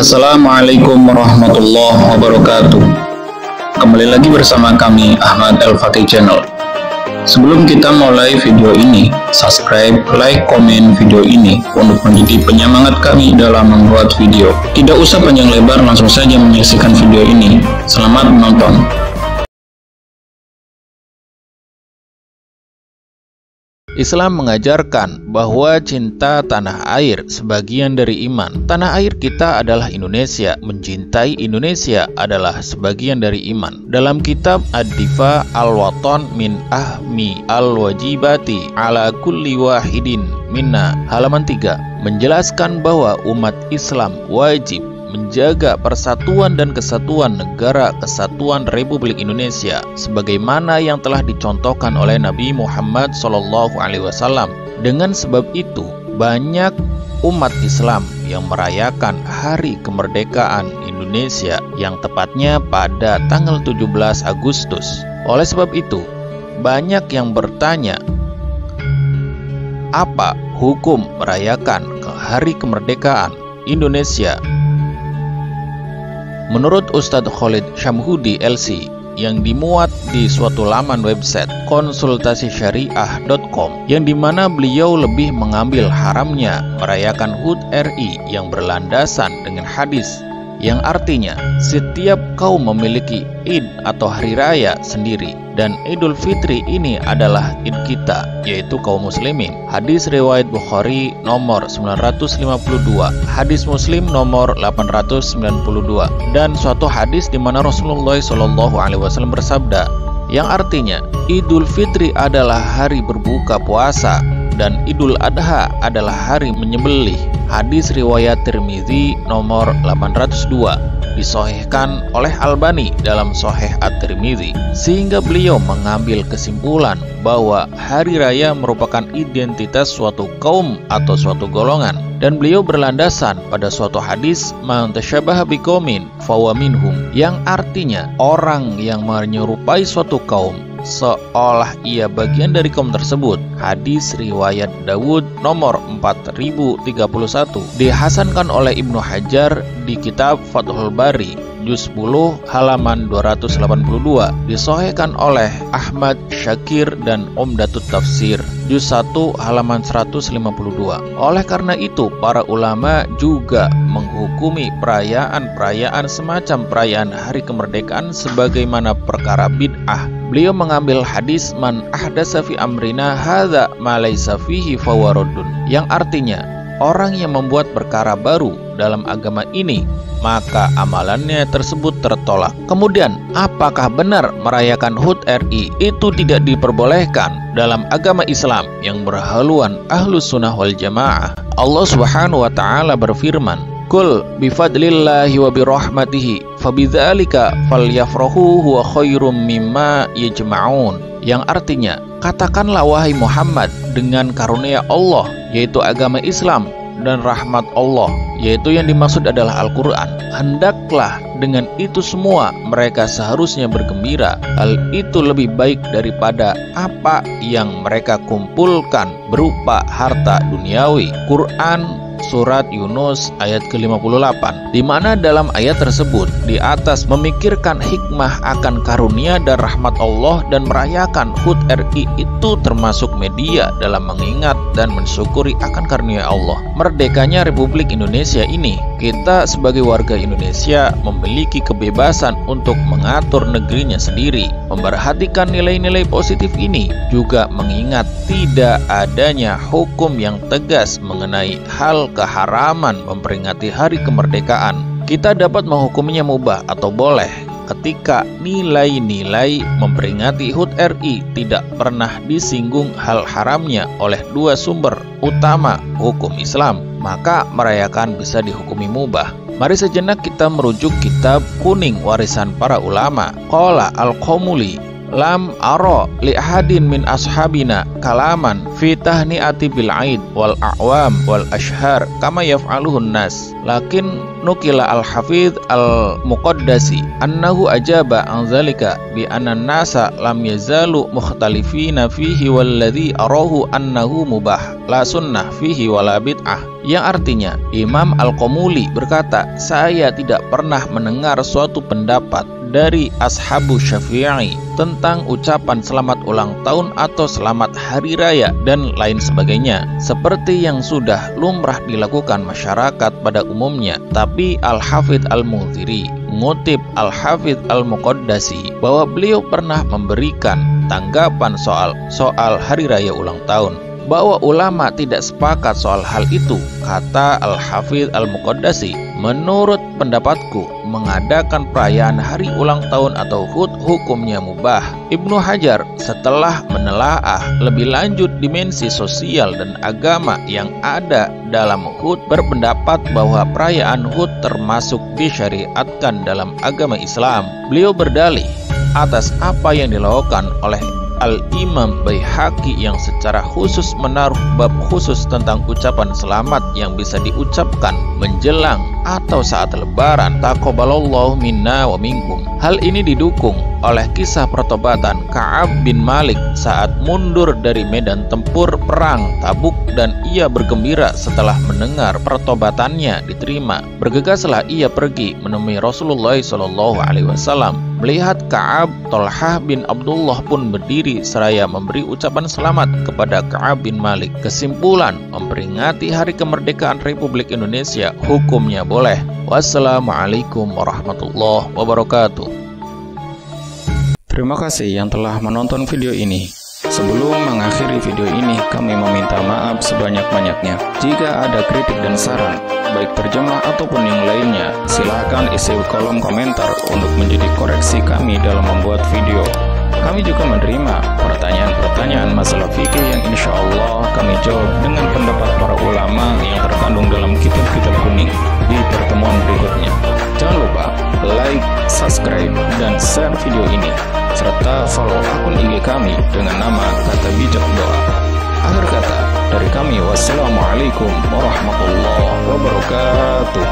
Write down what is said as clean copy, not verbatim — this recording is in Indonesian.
Assalamualaikum warahmatullahi wabarakatuh. Kembali lagi bersama kami Ahmad El-Fakih Channel. Sebelum kita mulai video ini, subscribe, like, komen video ini untuk menjadi penyemangat kami dalam membuat video. Tidak usah panjang lebar, langsung saja menyaksikan video ini. Selamat menonton. Islam mengajarkan bahwa cinta tanah air sebagian dari iman. Tanah air kita adalah Indonesia, mencintai Indonesia adalah sebagian dari iman. Dalam kitab Ad-Difa Al-Watan min Ahmi Al-Wajibati ala kulli wahidin minna halaman 3 menjelaskan bahwa umat Islam wajib menjaga persatuan dan kesatuan negara kesatuan Republik Indonesia sebagaimana yang telah dicontohkan oleh Nabi Muhammad SAW. Dengan sebab itu, banyak umat Islam yang merayakan hari kemerdekaan Indonesia yang tepatnya pada tanggal 17 Agustus. Oleh sebab itu, banyak yang bertanya, apa hukum merayakan hari kemerdekaan Indonesia? Menurut Ustadz Khalid Syamhudi LC yang dimuat di suatu laman website konsultasisyariah.com, yang dimana beliau lebih mengambil haramnya merayakan HUT RI yang berlandasan dengan hadis yang artinya setiap kaum memiliki Id atau hari raya sendiri, dan Idul Fitri ini adalah Id kita, yaitu kaum muslimin. Hadis riwayat Bukhari nomor 952, hadis Muslim nomor 892, dan suatu hadis di mana Rasulullah SAW bersabda yang artinya Idul Fitri adalah hari berbuka puasa dan Idul Adha adalah hari menyembelih. Hadis riwayat Tirmizi nomor 802, disahihkan oleh Albani dalam Sahih At-Tirmizi, sehingga beliau mengambil kesimpulan bahwa hari raya merupakan identitas suatu kaum atau suatu golongan, dan beliau berlandasan pada suatu hadis man tasyabaha biqaumin fahuwa minhum, yang artinya orang yang menyerupai suatu kaum seolah ia bagian dari kaum tersebut. Hadis riwayat Dawud nomor 4031, dihasankan oleh Ibnu Hajar di kitab Fathul Bari juz 10 halaman 282, disahihkan oleh Ahmad Syakir dan Umdatut Tafsir juz 1 halaman 152. Oleh karena itu, para ulama juga menghukumi perayaan-perayaan semacam perayaan hari kemerdekaan sebagaimana perkara bid'ah. Beliau mengambil hadis man ahdasa fi amrina hadza ma laysa fihi fahuwa raddun, yang artinya orang yang membuat perkara baru dalam agama ini maka amalannya tersebut tertolak. Kemudian, apakah benar merayakan HUT RI itu tidak diperbolehkan dalam agama Islam yang berhaluan Ahlus Sunnah wal Jamaah? Allah Subhanahu wa taala berfirman, "Qul bifadlillahi wa birahmatihi fabidzalika falyafrahu huwa khairum mimma yajma'un," yang artinya, katakanlah wahai Muhammad, dengan karunia Allah yaitu agama Islam dan rahmat Allah, yaitu yang dimaksud adalah Al-Quran, hendaklah dengan itu semua mereka seharusnya bergembira. Hal itu lebih baik daripada apa yang mereka kumpulkan berupa harta duniawi. Quran Surat Yunus ayat ke-58, di mana dalam ayat tersebut di atas memikirkan hikmah akan karunia dan rahmat Allah dan merayakan HUT RI itu termasuk media dalam mengingat dan mensyukuri akan karunia Allah. Merdekanya Republik Indonesia ini, kita sebagai warga Indonesia memiliki kebebasan untuk mengatur negerinya sendiri. Memperhatikan nilai-nilai positif ini juga mengingat tidak adanya hukum yang tegas mengenai hal keharaman memperingati hari kemerdekaan. Kita dapat menghukumnya mubah atau boleh ketika nilai-nilai memperingati HUT RI tidak pernah disinggung hal haramnya oleh dua sumber utama hukum Islam, maka merayakan bisa dihukumi mubah. Mari sejenak kita merujuk kitab kuning warisan para ulama. Qala Al-Qamuli lam ara li ahadin min ashabina kalaman fi tahni'ati bil aid wal a'wam wal ashhar kama yaf'aluhun nas, lakin nukila al-hafidh al-muqaddasi annahu ajaba an zalika bi anna nasa lam yazalu mukhtalifina fihi walladhi arahu annahu mubah la sunnah fihi wala bid'ah. Yang artinya, Imam Al-Qomuli berkata, saya tidak pernah mendengar suatu pendapat dari Ashabu Syafi'i tentang ucapan selamat ulang tahun atau selamat hari raya dan lain sebagainya, seperti yang sudah lumrah dilakukan masyarakat pada umumnya. Tapi Al-Hafidh Al-Mundhiri mengutip Al-Hafidh Al-Muqaddasi bahwa beliau pernah memberikan tanggapan soal hari raya ulang tahun, bahwa ulama tidak sepakat soal hal itu. Kata Al-Hafidh Al-Muqaddasi, menurut pendapatku, mengadakan perayaan hari ulang tahun atau HUT hukumnya mubah. Ibnu Hajar setelah menelaah lebih lanjut dimensi sosial dan agama yang ada dalam HUT berpendapat bahwa perayaan HUT termasuk disyariatkan dalam agama Islam. Beliau berdalih atas apa yang dilakukan oleh Al-Imam Baihaqi yang secara khusus menaruh bab khusus tentang ucapan selamat yang bisa diucapkan menjelang atau saat lebaran, taqabbalallahu minna wa minkum. Hal ini didukung oleh kisah pertobatan Ka'ab bin Malik saat mundur dari medan tempur perang Tabuk dan ia bergembira setelah mendengar pertobatannya diterima. Bergegaslah ia pergi menemui Rasulullah SAW. Melihat Ka'ab, Tolhah bin Abdullah pun berdiri seraya memberi ucapan selamat kepada Ka'ab bin Malik. Kesimpulan, memperingati hari kemerdekaan Republik Indonesia hukumnya boleh. Wassalamualaikum warahmatullahi wabarakatuh. Terima kasih yang telah menonton video ini. Sebelum mengakhiri video ini, kami meminta maaf sebanyak-banyaknya. Jika ada kritik dan saran, baik terjemah ataupun yang lainnya, silahkan isi kolom komentar untuk menjadi koreksi kami dalam membuat video. Kami juga menerima pertanyaan-pertanyaan masalah fikih yang insya Allah kami jawab dengan pendapat para ulama yang terkandung dalam kitab-kitab kuning di pertemuan berikutnya. Jangan lupa like, subscribe, dan share video ini, serta follow akun IG kami dengan nama Kata Bijak Doa. Akhir kata dari kami, wassalamualaikum warahmatullahi wabarakatuh.